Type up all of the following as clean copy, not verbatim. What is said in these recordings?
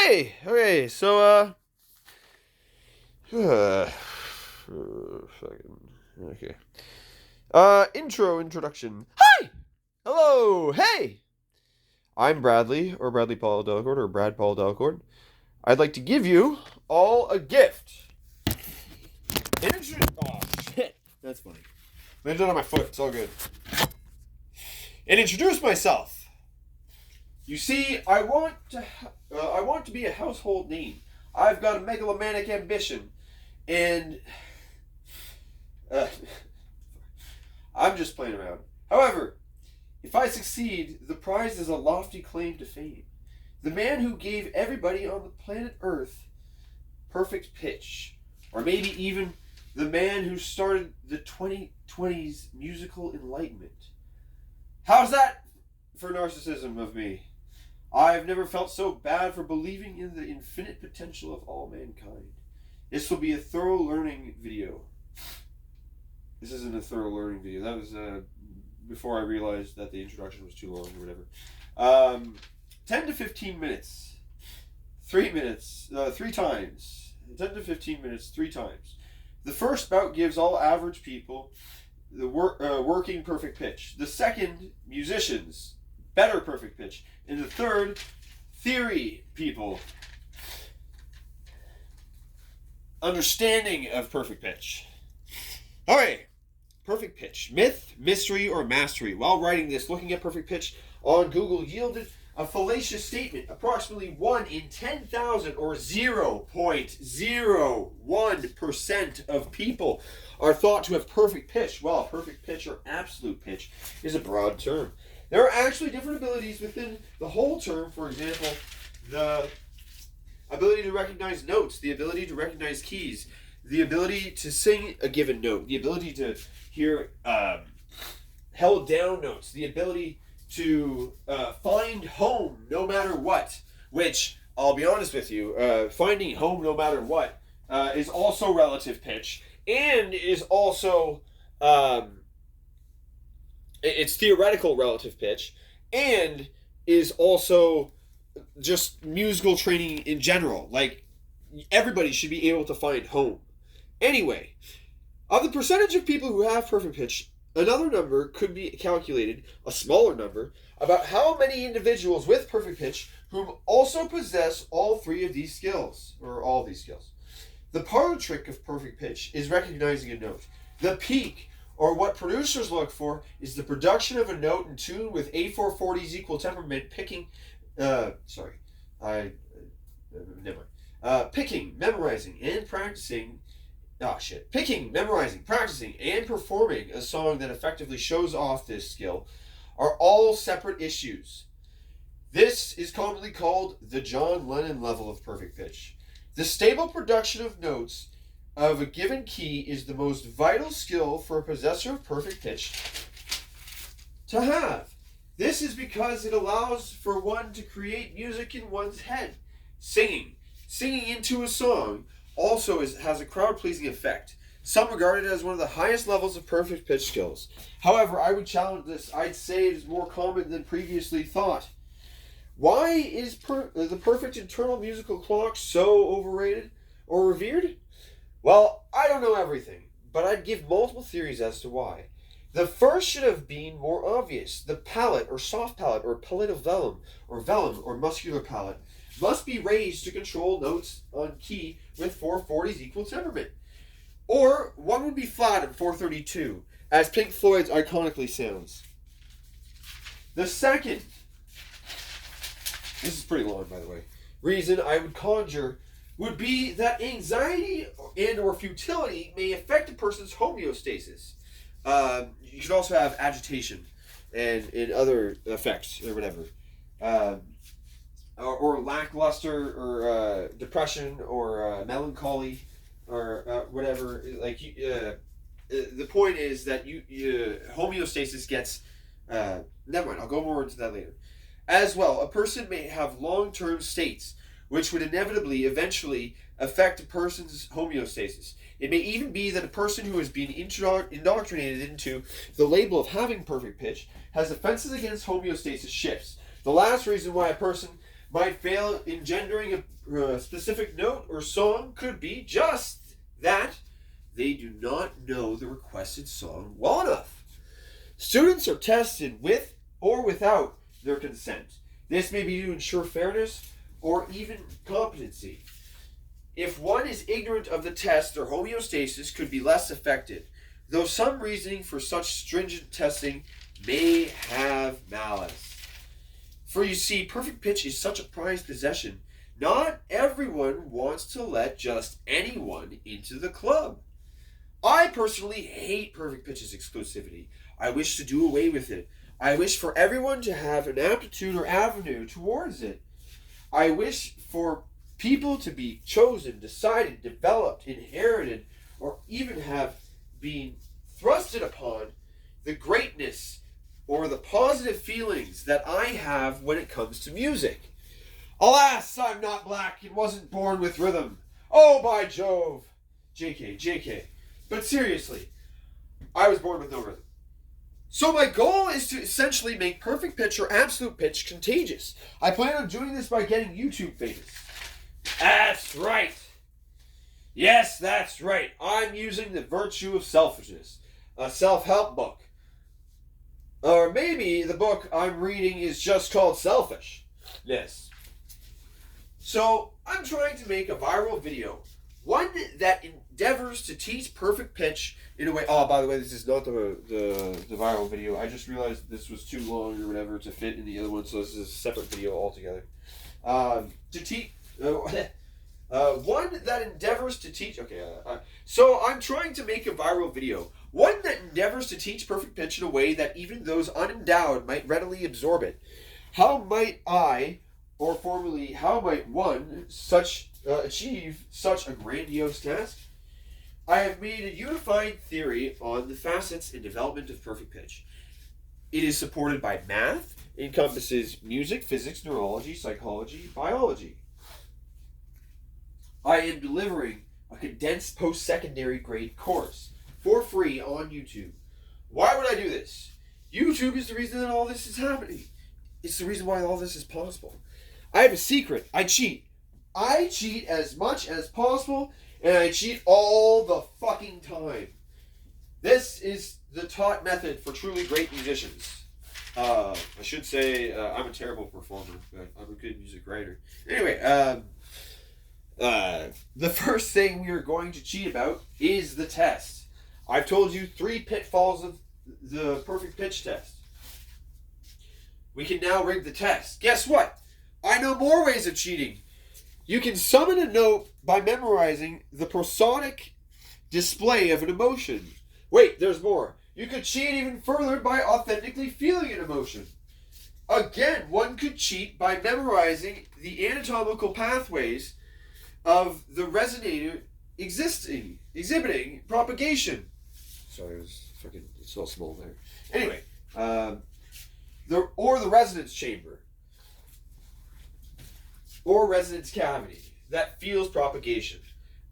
Hey, okay, so fucking okay. Introduction. Hi, hello, hey. I'm Bradley, or Bradley Paul Delcorde, or Brad Paul Delcorde. I'd like to give you all a gift. Oh shit, that's funny. Landed on my foot. It's all good. And introduce myself. You see, I want to be a household name. I've got a megalomaniac ambition, and I'm just playing around. However, if I succeed, the prize is a lofty claim to fame. The man who gave everybody on the planet Earth perfect pitch, or maybe even the man who started the 2020s musical enlightenment. How's that for narcissism of me? I've never felt so bad for believing in the infinite potential of all mankind. This will be a thorough learning video. This isn't a thorough learning video. That was before I realized that the introduction was too long or whatever. 10 to 15 minutes. 3 minutes. 3 times. 10 to 15 minutes, 3 times. The first bout gives all average people the working perfect pitch. The second, musicians, better perfect pitch. And the third, theory people, understanding of perfect pitch. Alright, perfect pitch. Myth, mystery, or mastery. While writing this, looking at perfect pitch on Google yielded a fallacious statement. Approximately 1 in 10,000 or 0.01% of people are thought to have perfect pitch. Well, perfect pitch or absolute pitch is a broad term. There are actually different abilities within the whole term. For example, the ability to recognize notes, the ability to recognize keys, the ability to sing a given note, the ability to hear held down notes, the ability to find home no matter what, which, I'll be honest with you, finding home no matter what is also relative pitch, and is also it's theoretical relative pitch, and is also just musical training in general. Like, everybody should be able to find home. Anyway, of the percentage of people who have perfect pitch, another number could be calculated, a smaller number, about how many individuals with perfect pitch whom also possess all 3 of these skills, or all of these skills. The parlor trick of perfect pitch is recognizing a note. The peak, or what producers look for, is the production of a note in tune with A440's equal temperament, picking, memorizing, and practicing. Picking, memorizing, practicing, and performing a song that effectively shows off this skill are all separate issues. This is commonly called the John Lennon level of perfect pitch. The stable production of notes of a given key is the most vital skill for a possessor of perfect pitch to have. This is because it allows for one to create music in one's head. Singing into a song also has a crowd-pleasing effect. Some regard it as one of the highest levels of perfect pitch skills. However, I would challenge this. I'd say it is more common than previously thought. Why is the perfect internal musical clock so overrated or revered? Well, I don't know everything, but I'd give multiple theories as to why. The first should have been more obvious. The palate, or soft palate, or palatal vellum, or muscular palate, must be raised to control notes on key with 440's equal temperament. Or one would be flat at 432, as Pink Floyd's iconically sounds. The second, this is pretty long by the way, reason I would conjure would be that anxiety and or futility may affect a person's homeostasis. You could also have agitation and other effects or whatever. Or lackluster, or depression, or melancholy, or whatever. Like the point is that homeostasis gets. Never mind. I'll go more into that later. As well, a person may have long-term states which would inevitably, eventually, affect a person's homeostasis. It may even be that a person who has been indoctrinated into the label of having perfect pitch has offenses against homeostasis shifts. The last reason why a person might fail engendering a specific note or song could be just that they do not know the requested song well enough. Students are tested with or without their consent. This may be to ensure fairness or even competency. If one is ignorant of the test, their homeostasis could be less affected, though some reasoning for such stringent testing may have malice. For you see, perfect pitch is such a prized possession. Not everyone wants to let just anyone into the club. I personally hate perfect pitch's exclusivity. I wish to do away with it. I wish for everyone to have an aptitude or avenue towards it. I wish for people to be chosen, decided, developed, inherited, or even have been thrusted upon the greatness or the positive feelings that I have when it comes to music. Alas, I'm not black and wasn't born with rhythm. Oh, by Jove. JK. But seriously, I was born with no rhythm. So my goal is to essentially make perfect pitch or absolute pitch contagious. I plan on doing this by getting YouTube famous. That's right. Yes, that's right. I'm using The Virtue of Selfishness, a self-help book. Or maybe the book I'm reading is just called Selfishness. So I'm trying to make a viral video, one that endeavors to teach perfect pitch in a way. Oh, by the way, this is not the viral video. I just realized this was too long or whatever to fit in the other one, so this is a separate video altogether. To teach. One that endeavors to teach. So I'm trying to make a viral video, one that endeavors to teach perfect pitch in a way that even those unendowed might readily absorb it. How might I, or formerly, how might one achieve such a grandiose task? I have made a unified theory on the facets and development of perfect pitch. It is supported by math, encompasses music, physics, neurology, psychology, biology. I am delivering a condensed post-secondary grade course for free on YouTube. Why would I do this? YouTube is the reason that all this is happening. It's the reason why all this is possible. I have a secret. I cheat. I cheat as much as possible, and I cheat all the fucking time. This is the taught method for truly great musicians. I should say I'm a terrible performer, but I'm a good music writer. Anyway, the first thing we are going to cheat about is the test. I've told you 3 pitfalls of the perfect pitch test. We can now rig the test. Guess what? I know more ways of cheating. You can summon a note by memorizing the prosodic display of an emotion. Wait, there's more. You could cheat even further by authentically feeling an emotion. Again, one could cheat by memorizing the anatomical pathways of the resonator exhibiting propagation. Sorry, it's all small there. Anyway, the resonance chamber or resonance cavity that feels propagation.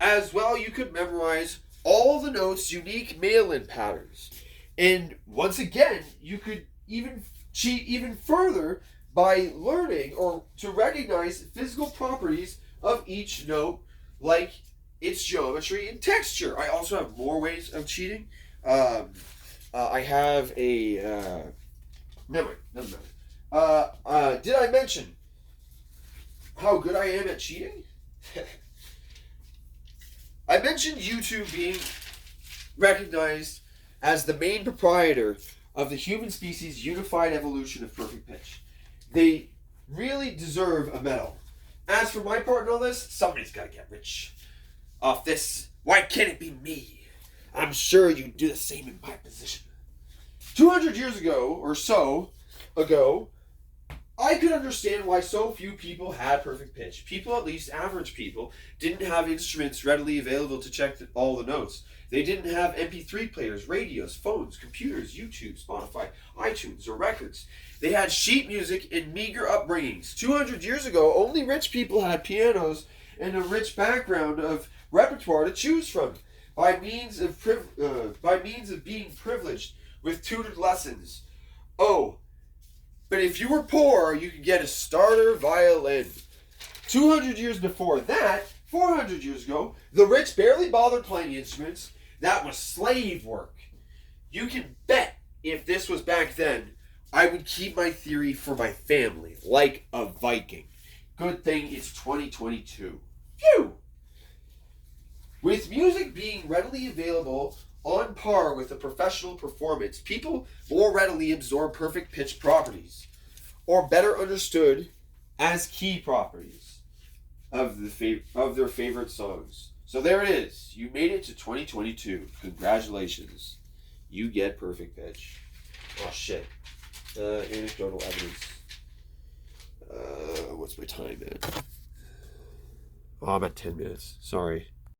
As well, you could memorize all the notes' unique mail-in patterns. And once again, you could even cheat even further by learning or to recognize physical properties of each note, like its geometry and texture. I also have more ways of cheating. I have a... Never mind. Did I mention how good I am at cheating? I mentioned YouTube being recognized as the main proprietor of the human species' unified evolution of perfect pitch. They really deserve a medal. As for my part in all this, somebody's got to get rich off this. Why can't it be me? I'm sure you'd do the same in my position. 200 years ago, or so ago, I could understand why so few people had perfect pitch. People, at least average people, didn't have instruments readily available to check all the notes. They didn't have MP3 players, radios, phones, computers, YouTube, Spotify, iTunes, or records. They had sheet music and meager upbringings. 200 years ago, only rich people had pianos and a rich background of repertoire to choose from. By means of being privileged with tutored lessons. Oh, But if you were poor, you could get a starter violin. 200 years before that, 400 years ago, the rich barely bothered playing instruments. That was slave work. You can bet if this was back then, I would keep my theory for my family, like a Viking. Good thing it's 2022. Phew! With music being readily available on par with a professional performance, people more readily absorb perfect pitch properties, or better understood as key properties of their favorite songs. So there it is. You made it to 2022. Congratulations. You get perfect pitch. Oh shit. Anecdotal evidence. What's my time at? Oh, I'm at 10 minutes. Sorry.